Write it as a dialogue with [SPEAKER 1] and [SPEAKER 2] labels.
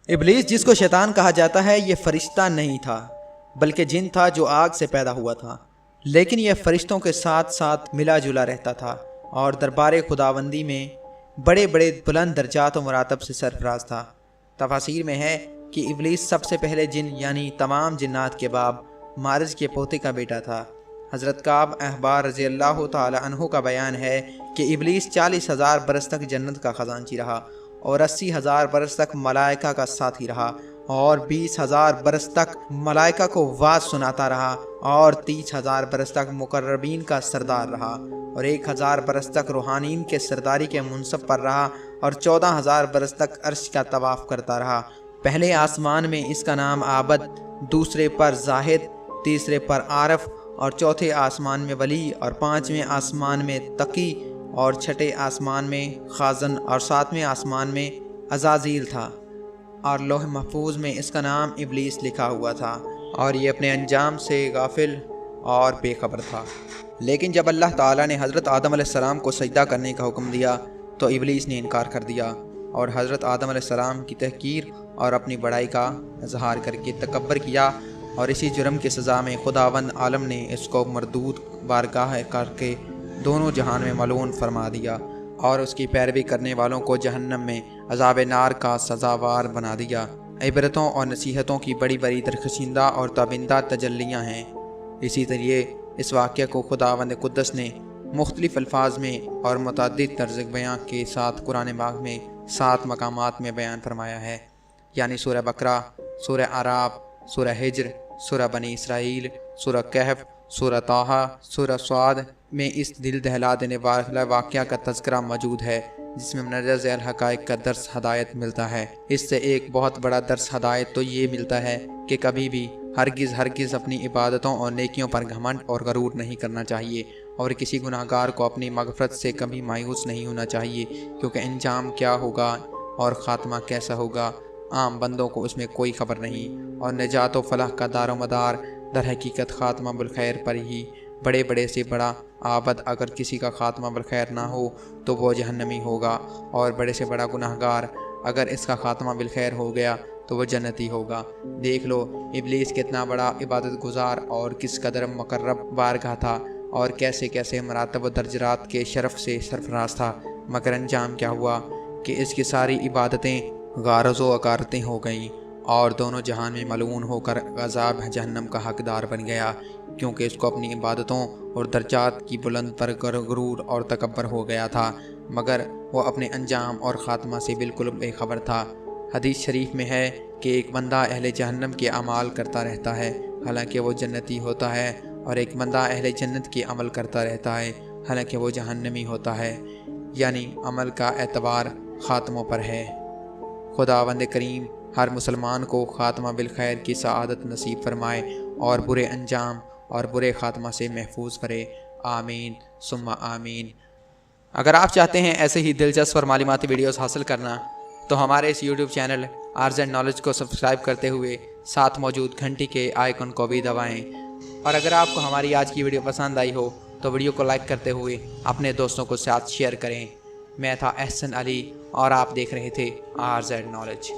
[SPEAKER 1] ابلیس جس کو شیطان کہا جاتا ہے یہ فرشتہ نہیں تھا بلکہ جن تھا جو آگ سے پیدا ہوا تھا، لیکن یہ فرشتوں کے ساتھ ساتھ ملا جلا رہتا تھا اور دربار خداوندی میں بڑے بڑے بلند درجات و مراتب سے سرفراز تھا۔ تفاسیر میں ہے کہ ابلیس سب سے پہلے جن یعنی تمام جنات کے باپ مارج کے پوتے کا بیٹا تھا۔ حضرت کعب احبار رضی اللہ تعالی عنہ کا بیان ہے کہ ابلیس 40,000 برس تک جنت کا خزانچی رہا اور 80,000 برس تک ملائکہ کا ساتھی رہا اور 20,000 برس تک ملائکہ کو واعظ سناتا رہا اور 30,000 برس تک مقربین کا سردار رہا اور 1,000 برس تک روحانین کے سرداری کے منصب پر رہا اور 14,000 برس تک عرش کا طواف کرتا رہا۔ پہلے آسمان میں اس کا نام عابد، دوسرے پر زاہد، تیسرے پر عارف اور چوتھے آسمان میں ولی اور پانچویں آسمان میں تقی اور چھٹے آسمان میں خازن اور ساتویں آسمان میں عزازیل تھا، اور لوح محفوظ میں اس کا نام ابلیس لکھا ہوا تھا اور یہ اپنے انجام سے غافل اور بے خبر تھا۔ لیکن جب اللہ تعالیٰ نے حضرت آدم علیہ السلام کو سجدہ کرنے کا حکم دیا تو ابلیس نے انکار کر دیا اور حضرت آدم علیہ السلام کی تحقیر اور اپنی بڑائی کا اظہار کر کے تکبر کیا، اور اسی جرم کی سزا میں خداوند عالم نے اس کو مردود بارگاہ کر کے دونوں جہان میں ملعون فرما دیا اور اس کی پیروی کرنے والوں کو جہنم میں عذاب نار کا سزاوار بنا دیا۔ عبرتوں اور نصیحتوں کی بڑی بڑی درخشندہ اور تابندہ تجلیاں ہیں۔ اسی طرح اس واقعہ کو خداوند قدس نے مختلف الفاظ میں اور متعدد طرز بیان کے ساتھ قرآن پاک میں 7 مقامات میں بیان فرمایا ہے، یعنی سورہ بقرہ، سورہ اعراف، سورہ حجر، سورہ بنی اسرائیل، سورہ کہف، سورہ طٰہٰ، سورہ صاد میں اس دل دہلا دینے والا واقعہ کا تذکرہ موجود ہے جس میں مندرجہ ذیل حقائق کا درس ہدایت ملتا ہے۔ اس سے ایک بہت بڑا درس ہدایت تو یہ ملتا ہے کہ کبھی بھی ہرگز اپنی عبادتوں اور نیکیوں پر گھمنڈ اور غرور نہیں کرنا چاہیے اور کسی گناہ گار کو اپنی مغفرت سے کبھی مایوس نہیں ہونا چاہیے، کیونکہ انجام کیا ہوگا اور خاتمہ کیسا ہوگا عام بندوں کو اس میں کوئی خبر نہیں، اور نجات و فلاح کا دار و مدار در حقیقت خاتمہ بالخیر پر ہی۔ بڑے سے بڑا عابد اگر کسی کا خاتمہ بالخیر نہ ہو تو وہ جہنمی ہوگا، اور بڑے سے بڑا گناہ گار اگر اس کا خاتمہ بالخیر ہو گیا تو وہ جنتی ہوگا۔ دیکھ لو ابلیس کتنا بڑا عبادت گزار اور کس قدر مقرب بارگاہ تھا اور کیسے کیسے مراتب و درجات کے شرف سے سرفراز تھا، مگر انجام کیا ہوا کہ اس کی ساری عبادتیں غارض و اکارتیں ہو گئیں اور دونوں جہان میں ملعون ہو کر عذاب جہنم کا حقدار بن گیا، کیونکہ اس کو اپنی عبادتوں اور درجات کی بلند پر غرور اور تکبر ہو گیا تھا، مگر وہ اپنے انجام اور خاتمہ سے بالکل بے خبر تھا۔ حدیث شریف میں ہے کہ ایک بندہ اہل جہنم کے اعمال کرتا رہتا ہے حالانکہ وہ جنتی ہوتا ہے، اور ایک بندہ اہل جنت کے عمل کرتا رہتا ہے حالانکہ وہ جہنمی ہوتا ہے، یعنی عمل کا اعتبار خاتموں پر ہے۔ خداوند کریم ہر مسلمان کو خاتمہ بالخیر کی سعادت نصیب فرمائے اور برے انجام اور برے خاتمہ سے محفوظ کرے، آمین ثم آمین۔ اگر آپ چاہتے ہیں ایسے ہی دلچسپ اور معلوماتی ویڈیوز حاصل کرنا تو ہمارے اس یوٹیوب چینل RZ نالج کو سبسکرائب کرتے ہوئے ساتھ موجود گھنٹی کے آئیکن کو بھی دبائیں، اور اگر آپ کو ہماری آج کی ویڈیو پسند آئی ہو تو ویڈیو کو لائک کرتے ہوئے اپنے دوستوں کو ساتھ شیئر کریں۔ میں تھا احسن علی اور آپ دیکھ رہے تھے RZ نالج۔